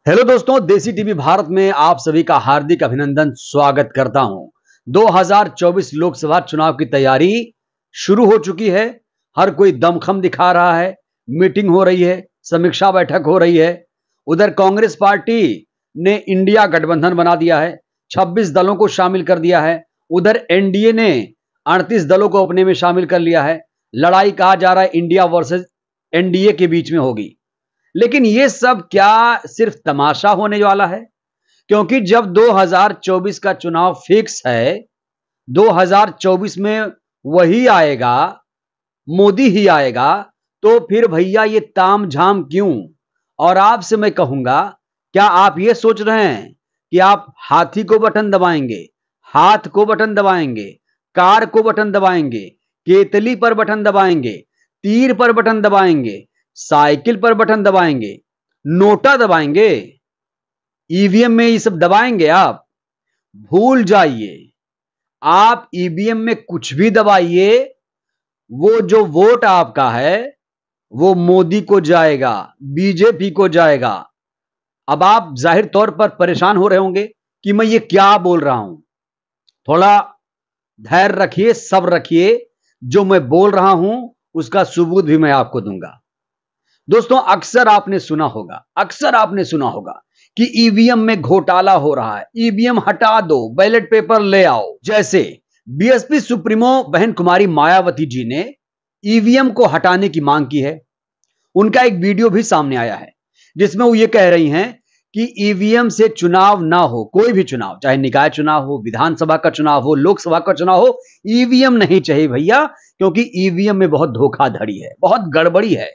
Hello दोस्तों, देसी TV Bharat में आप सभी का हार्दिक अभिनंदन स्वागत करता हूं। 2024 लोकसभा चुनाव की तैयारी शुरू हो चुकी है। हर कोई दमखम दिखा रहा है, मीटिंग हो रही है, समीक्षा बैठक हो रही है। उधर कांग्रेस पार्टी ने इंडिया गठबंधन बना दिया है, 26 दलों को शामिल कर दिया है। उधर एनडीए ने 38 दलों को अपने में शामिल कर लिया है। लड़ाई कहा जा रहा है इंडिया वर्सेस एनडीए के बीच में होगी। लेकिन ये सब क्या सिर्फ तमाशा होने वाला है? क्योंकि जब 2024 का चुनाव फिक्स है, 2024 में वही आएगा, मोदी ही आएगा, तो फिर भैया ये तामझाम क्यों? और आपसे मैं कहूंगा, क्या आप ये सोच रहे हैं कि आप हाथी को बटन दबाएंगे, हाथ को बटन दबाएंगे, कार को बटन दबाएंगे, केतली पर बटन दबाएंगे, तीर पर बटन दबाएंगे, साइकिल पर बटन दबाएंगे, नोटा दबाएंगे, ईवीएम में ये सब दबाएंगे? आप भूल जाइए। आप ईवीएम में कुछ भी दबाइए, वो जो वोट आपका है वो मोदी को जाएगा, बीजेपी को जाएगा। अब आप जाहिर तौर पर परेशान हो रहे होंगे कि मैं ये क्या बोल रहा हूं। थोड़ा धैर्य रखिए, सब्र रखिए। जो मैं बोल रहा हूं उसका सबूत भी मैं आपको दूंगा। दोस्तों, अक्सर आपने सुना होगा कि ईवीएम में घोटाला हो रहा है, ईवीएम हटा दो, बैलेट पेपर ले आओ। जैसे बीएसपी सुप्रीमो बहन कुमारी मायावती जी ने ईवीएम को हटाने की मांग की है। उनका एक वीडियो भी सामने आया है जिसमें वो ये कह रही हैं कि ईवीएम से चुनाव ना हो, कोई भी चुनाव, चाहे निकाय चुनाव हो, विधानसभा का चुनाव हो, लोकसभा का चुनाव हो, ईवीएम नहीं चाहिए भैया, क्योंकि ईवीएम में बहुत धोखाधड़ी है, बहुत गड़बड़ी है।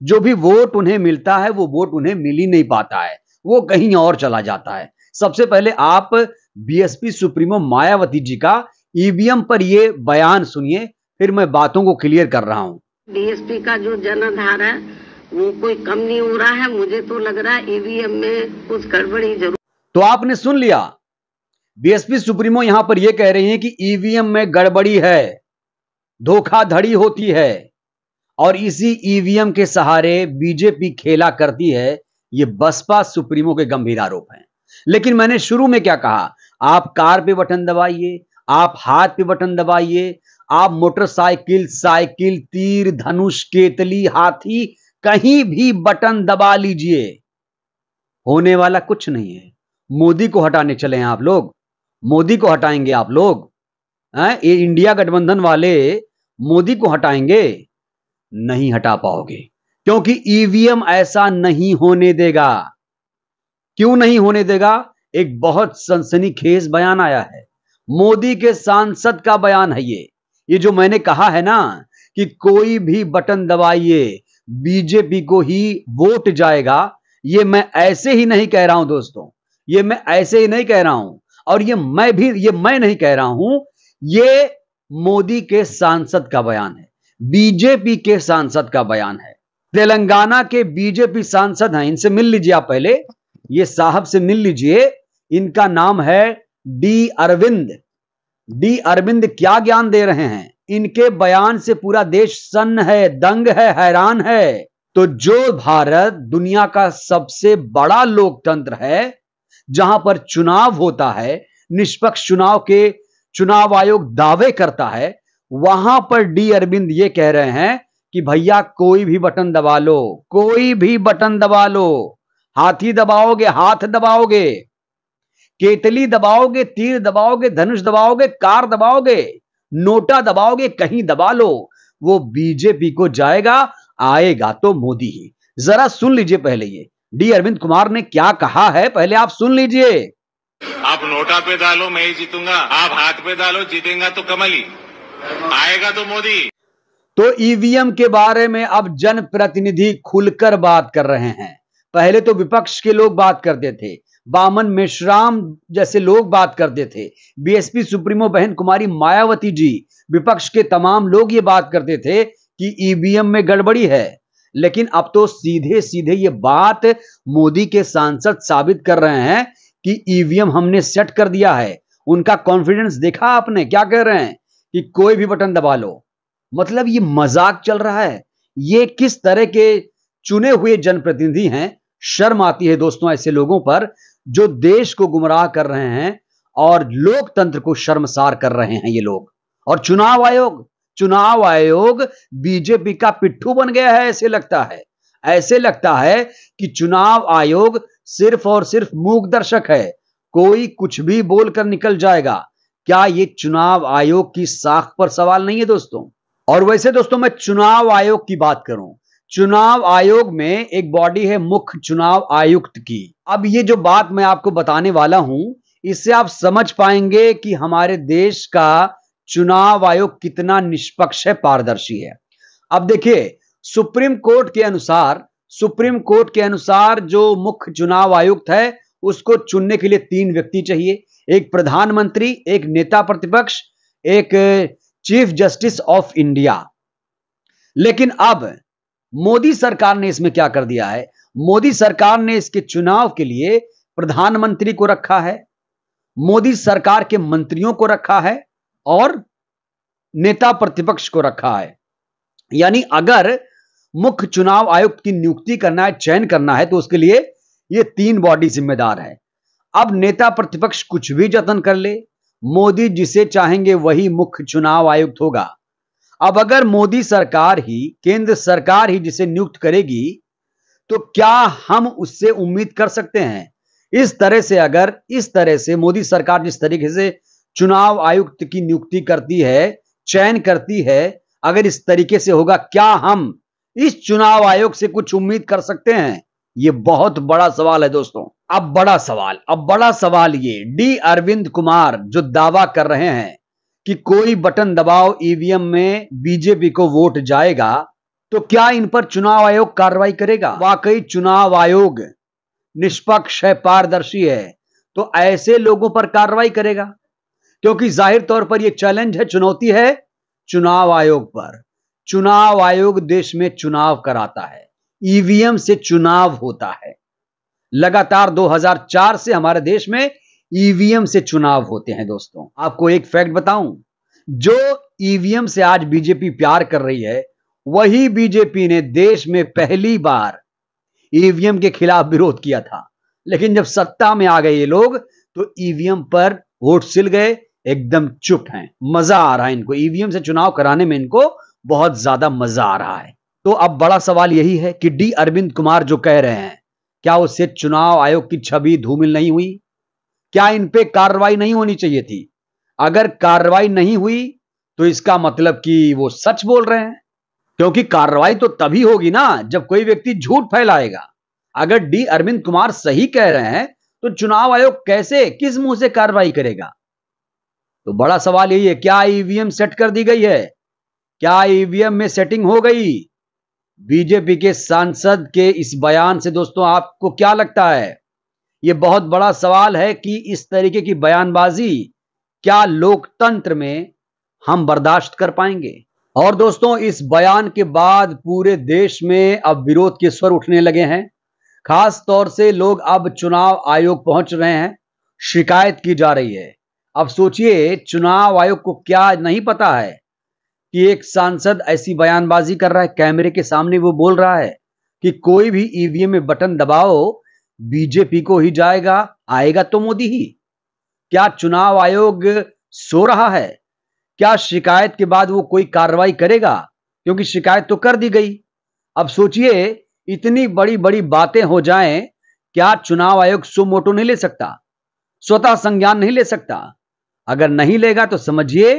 जो भी वोट उन्हें मिलता है वो वोट उन्हें मिल ही नहीं पाता है, वो कहीं और चला जाता है। सबसे पहले आप बीएसपी सुप्रीमो मायावती जी का ईवीएम पर ये बयान सुनिए, फिर मैं बातों को क्लियर कर रहा हूं। बीएसपी का जो जनाधार है वो कोई कम नहीं हो रहा है। मुझे तो लग रहा है ईवीएम में कुछ गड़बड़ी जरूर। तो आपने सुन लिया, बीएसपी सुप्रीमो यहां पर यह कह रही है कि ईवीएम में गड़बड़ी है, धोखाधड़ी होती है और इसी ईवीएम के सहारे बीजेपी खेला करती है। ये बसपा सुप्रीमो के गंभीर आरोप हैं। लेकिन मैंने शुरू में क्या कहा? आप कार पे बटन दबाइए, आप हाथ पे बटन दबाइए, आप मोटरसाइकिल, साइकिल, तीर, धनुष, केतली, हाथी, कहीं भी बटन दबा लीजिए, होने वाला कुछ नहीं है। मोदी को हटाने चले हैं आप लोग, मोदी को हटाएंगे आप लोग? ये इंडिया गठबंधन वाले मोदी को हटाएंगे? नहीं हटा पाओगे, क्योंकि ईवीएम ऐसा नहीं होने देगा। क्यों नहीं होने देगा? एक बहुत सनसनीखेज बयान आया है, मोदी के सांसद का बयान है ये जो मैंने कहा है ना कि कोई भी बटन दबाइए, बीजेपी को ही वोट जाएगा, ये मैं ऐसे ही नहीं कह रहा हूं दोस्तों, ये मैं ऐसे ही नहीं कह रहा हूं। और ये मैं नहीं कह रहा हूं, ये मोदी के सांसद का बयान है, बीजेपी के सांसद का बयान है। तेलंगाना के बीजेपी सांसद हैं, इनसे मिल लीजिए आप, पहले ये साहब से मिल लीजिए। इनका नाम है डी अरविंद। डी अरविंद क्या ज्ञान दे रहे हैं? इनके बयान से पूरा देश सन्न है, दंग है, हैरान है। तो जो भारत दुनिया का सबसे बड़ा लोकतंत्र है, जहां पर चुनाव होता है, निष्पक्ष चुनाव के चुनाव आयोग दावे करता है, वहां पर डी अरविंद ये कह रहे हैं कि भैया कोई भी बटन दबा लो, कोई भी बटन दबा लो। हाथी दबाओगे, हाथ दबाओगे, केतली दबाओगे, तीर दबाओगे, धनुष दबाओगे, कार दबाओगे, नोटा दबाओगे, कहीं दबा लो, वो बीजेपी को जाएगा, आएगा तो मोदी ही। जरा सुन लीजिए पहले ये डी अरविंद कुमार ने क्या कहा है, पहले आप सुन लीजिए। आप नोटा पे डालो मैं ही जीतूंगा, आप हाथ पे डालो जीतेगा तो कमल ही, आएगा तो मोदी। तो ईवीएम के बारे में अब जनप्रतिनिधि खुलकर बात कर रहे हैं। पहले तो विपक्ष के लोग बात करते थे, बामन मेश्राम जैसे लोग बात करते थे, बीएसपी सुप्रीमो बहन कुमारी मायावती जी, विपक्ष के तमाम लोग ये बात करते थे कि ईवीएम में गड़बड़ी है। लेकिन अब तो सीधे सीधे ये बात मोदी के सांसद साबित कर रहे हैं कि ईवीएम हमने सेट कर दिया है। उनका कॉन्फिडेंस देखा आपने? क्या कह रहे हैं कि कोई भी बटन दबा लो। मतलब ये मजाक चल रहा है। ये किस तरह के चुने हुए जनप्रतिनिधि हैं, शर्म आती है दोस्तों ऐसे लोगों पर जो देश को गुमराह कर रहे हैं और लोकतंत्र को शर्मसार कर रहे हैं ये लोग। और चुनाव आयोग बीजेपी का पिट्ठू बन गया है। ऐसे लगता है कि चुनाव आयोग सिर्फ और सिर्फ मूक दर्शक है, कोई कुछ भी बोलकर निकल जाएगा। क्या ये चुनाव आयोग की साख पर सवाल नहीं है दोस्तों? और वैसे दोस्तों मैं चुनाव आयोग की बात करूं, चुनाव आयोग में एक बॉडी है मुख्य चुनाव आयुक्त की। अब ये जो बात मैं आपको बताने वाला हूं, इससे आप समझ पाएंगे कि हमारे देश का चुनाव आयोग कितना निष्पक्ष है, पारदर्शी है। अब देखिए, सुप्रीम कोर्ट के अनुसार जो मुख्य चुनाव आयुक्त है उसको चुनने के लिए 3 व्यक्ति चाहिए, एक प्रधानमंत्री, एक नेता प्रतिपक्ष, एक चीफ जस्टिस ऑफ इंडिया। लेकिन अब मोदी सरकार ने इसमें क्या कर दिया है, मोदी सरकार ने इसके चुनाव के लिए प्रधानमंत्री को रखा है, मोदी सरकार के मंत्रियों को रखा है और नेता प्रतिपक्ष को रखा है। यानी अगर मुख्य चुनाव आयुक्त की नियुक्ति करना है, चयन करना है, तो उसके लिए ये 3 बॉडी जिम्मेदार है। अब नेता प्रतिपक्ष कुछ भी जतन कर ले, मोदी जिसे चाहेंगे वही मुख्य चुनाव आयुक्त होगा। अब अगर मोदी सरकार ही, केंद्र सरकार ही जिसे नियुक्त करेगी, तो क्या हम उससे उम्मीद कर सकते हैं इस तरह से मोदी सरकार जिस तरीके से चुनाव आयुक्त की नियुक्ति करती है, चयन करती है, अगर इस तरीके से होगा, क्या हम इस चुनाव आयोग से कुछ उम्मीद कर सकते हैं? यह बहुत बड़ा सवाल है दोस्तों। अब बड़ा सवाल ये, डी अरविंद कुमार जो दावा कर रहे हैं कि कोई बटन दबाओ ईवीएम में बीजेपी को वोट जाएगा, तो क्या इन पर चुनाव आयोग कार्रवाई करेगा? वाकई चुनाव आयोग निष्पक्ष है, पारदर्शी है, तो ऐसे लोगों पर कार्रवाई करेगा, क्योंकि जाहिर तौर पर यह चैलेंज है, चुनौती है चुनाव आयोग पर। चुनाव आयोग देश में चुनाव कराता है, ईवीएम से चुनाव होता है। लगातार 2004 से हमारे देश में ईवीएम से चुनाव होते हैं दोस्तों। आपको एक फैक्ट बताऊं, जो ईवीएम से आज बीजेपी प्यार कर रही है, वही बीजेपी ने देश में पहली बार ईवीएम के खिलाफ विरोध किया था। लेकिन जब सत्ता में आ गए ये लोग, तो ईवीएम पर वोट सिल गए, एकदम चुप हैं। मजा आ रहा है इनको, ईवीएम से चुनाव कराने में इनको बहुत ज्यादा मजा आ रहा है। तो अब बड़ा सवाल यही है कि डी अरविंद कुमार जो कह रहे हैं, क्या उससे चुनाव आयोग की छवि धूमिल नहीं हुई? क्या इन पे कार्रवाई नहीं होनी चाहिए थी? अगर कार्रवाई नहीं हुई तो इसका मतलब कि वो सच बोल रहे हैं, क्योंकि कार्रवाई तो तभी होगी ना जब कोई व्यक्ति झूठ फैलाएगा। अगर डी अरविंद कुमार सही कह रहे हैं तो चुनाव आयोग कैसे, किस मुंह से कार्रवाई करेगा? तो बड़ा सवाल यही है, क्या ईवीएम सेट कर दी गई है? क्या ईवीएम में सेटिंग हो गई? बीजेपी के सांसद के इस बयान से दोस्तों आपको क्या लगता है? यह बहुत बड़ा सवाल है कि इस तरीके की बयानबाजी क्या लोकतंत्र में हम बर्दाश्त कर पाएंगे? और दोस्तों इस बयान के बाद पूरे देश में अब विरोध के स्वर उठने लगे हैं। खास तौर से लोग अब चुनाव आयोग पहुंच रहे हैं, शिकायत की जा रही है। अब सोचिए, चुनाव आयोग को क्या नहीं पता है कि एक सांसद ऐसी बयानबाजी कर रहा है, कैमरे के सामने वो बोल रहा है कि कोई भी ईवीएम में बटन दबाओ बीजेपी को ही जाएगा, आएगा तो मोदी ही। क्या चुनाव आयोग सो रहा है? क्या शिकायत के बाद वो कोई कार्रवाई करेगा? क्योंकि शिकायत तो कर दी गई। अब सोचिए, इतनी बड़ी बड़ी बातें हो जाएं, क्या चुनाव आयोग सो मोटो नहीं ले सकता, स्वतः संज्ञान नहीं ले सकता? अगर नहीं लेगा तो समझिए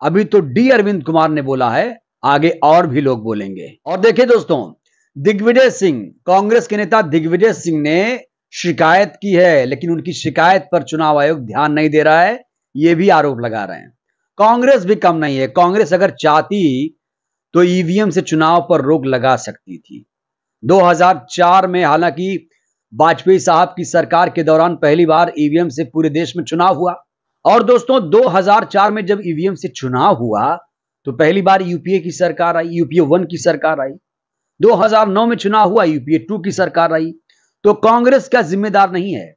अभी तो डी अरविंद कुमार ने बोला है, आगे और भी लोग बोलेंगे। और देखिए दोस्तों, दिग्विजय सिंह, कांग्रेस के नेता दिग्विजय सिंह ने शिकायत की है, लेकिन उनकी शिकायत पर चुनाव आयोग ध्यान नहीं दे रहा है, यह भी आरोप लगा रहे हैं। कांग्रेस भी कम नहीं है, कांग्रेस अगर चाहती तो ईवीएम से चुनाव पर रोक लगा सकती थी। 2004 में हालांकि वाजपेयी साहब की सरकार के दौरान पहली बार ईवीएम से पूरे देश में चुनाव हुआ। और दोस्तों 2004 में जब ईवीएम से चुनाव हुआ तो पहली बार यूपीए की सरकार आई, यूपीए 1 की सरकार आई। 2009 में चुनाव हुआ, यूपीए 2 की सरकार आई। तो कांग्रेस का जिम्मेदार नहीं है।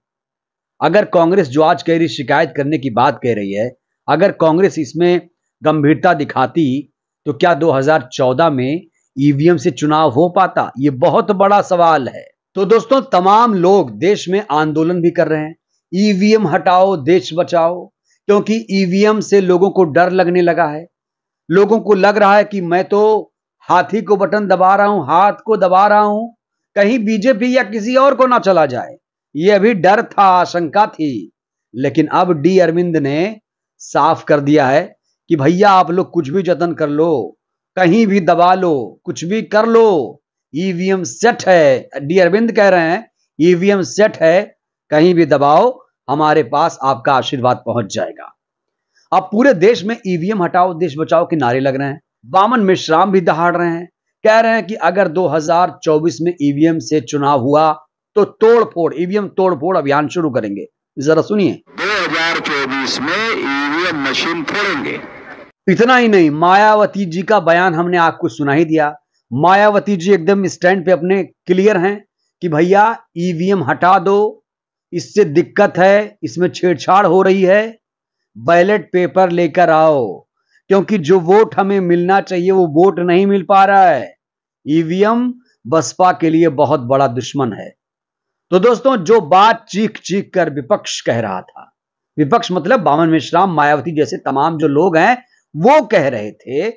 अगर कांग्रेस जो आज कह रही, शिकायत करने की बात कह रही है, अगर कांग्रेस इसमें गंभीरता दिखाती तो क्या 2014 में ईवीएम से चुनाव हो पाता? यह बहुत बड़ा सवाल है। तो दोस्तों, तमाम लोग देश में आंदोलन भी कर रहे हैं, ईवीएम हटाओ देश बचाओ, क्योंकि ईवीएम से लोगों को डर लगने लगा है। लोगों को लग रहा है कि मैं तो हाथी को बटन दबा रहा हूं, हाथ को दबा रहा हूं, कहीं बीजेपी या किसी और को ना चला जाए। ये अभी डर था, आशंका थी, लेकिन अब डी अरविंद ने साफ कर दिया है कि भैया आप लोग कुछ भी जतन कर लो, कहीं भी दबा लो, कुछ भी कर लो, ईवीएम सेट है। डी अरविंद कह रहे हैं ईवीएम सेट है, कहीं भी दबाओ, हमारे पास आपका आशीर्वाद पहुंच जाएगा। अब पूरे देश में ईवीएम हटाओ देश बचाओ के नारे लग रहे हैं। वामन मेश्राम भी दहाड़ रहे हैं, कह रहे हैं कि अगर 2024 में ईवीएम से चुनाव हुआ तो तोड़फोड़, ईवीएम तोड़फोड़ अभियान शुरू करेंगे। जरा सुनिए। 2024 में ईवीएम मशीन फोड़ेंगे। इतना ही नहीं, मायावती जी का बयान हमने आपको सुना ही दिया। मायावती जी एकदम स्टैंड पे अपने क्लियर हैं कि भैया ईवीएम हटा दो, इससे दिक्कत है, इसमें छेड़छाड़ हो रही है, बैलेट पेपर लेकर आओ, क्योंकि जो वोट हमें मिलना चाहिए वो वोट नहीं मिल पा रहा है। ईवीएम बसपा के लिए बहुत बड़ा दुश्मन है। तो दोस्तों, जो बात चीख चीख कर विपक्ष कह रहा था, विपक्ष मतलब वामन मेश्राम, मायावती जैसे तमाम जो लोग हैं वो कह रहे थे,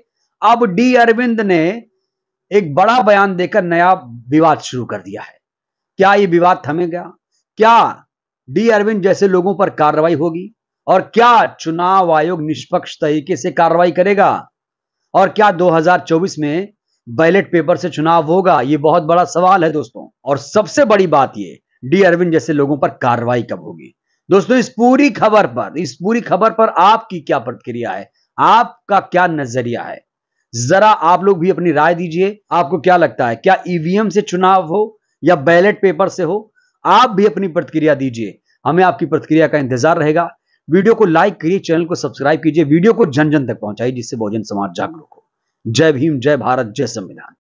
अब डी अरविंद ने एक बड़ा बयान देकर नया विवाद शुरू कर दिया है। क्या ये विवाद थमेगा? क्या डी अरविंद जैसे लोगों पर कार्रवाई होगी? और क्या चुनाव आयोग निष्पक्ष तरीके से कार्रवाई करेगा? और क्या 2024 में बैलेट पेपर से चुनाव होगा? ये बहुत बड़ा सवाल है दोस्तों। और सबसे बड़ी बात ये, डी अरविंद जैसे लोगों पर कार्रवाई कब होगी? दोस्तों, इस पूरी खबर पर आपकी क्या प्रतिक्रिया है? आपका क्या नजरिया है? जरा आप लोग भी अपनी राय दीजिए। आपको क्या लगता है, क्या ईवीएम से चुनाव हो या बैलेट पेपर से हो? आप भी अपनी प्रतिक्रिया दीजिए, हमें आपकी प्रतिक्रिया का इंतजार रहेगा। वीडियो को लाइक करिए, चैनल को सब्सक्राइब कीजिए, वीडियो को जन जन तक पहुंचाइए, जिससे बहुजन समाज जागरूक हो। जय भीम, जय भारत, जय संविधान।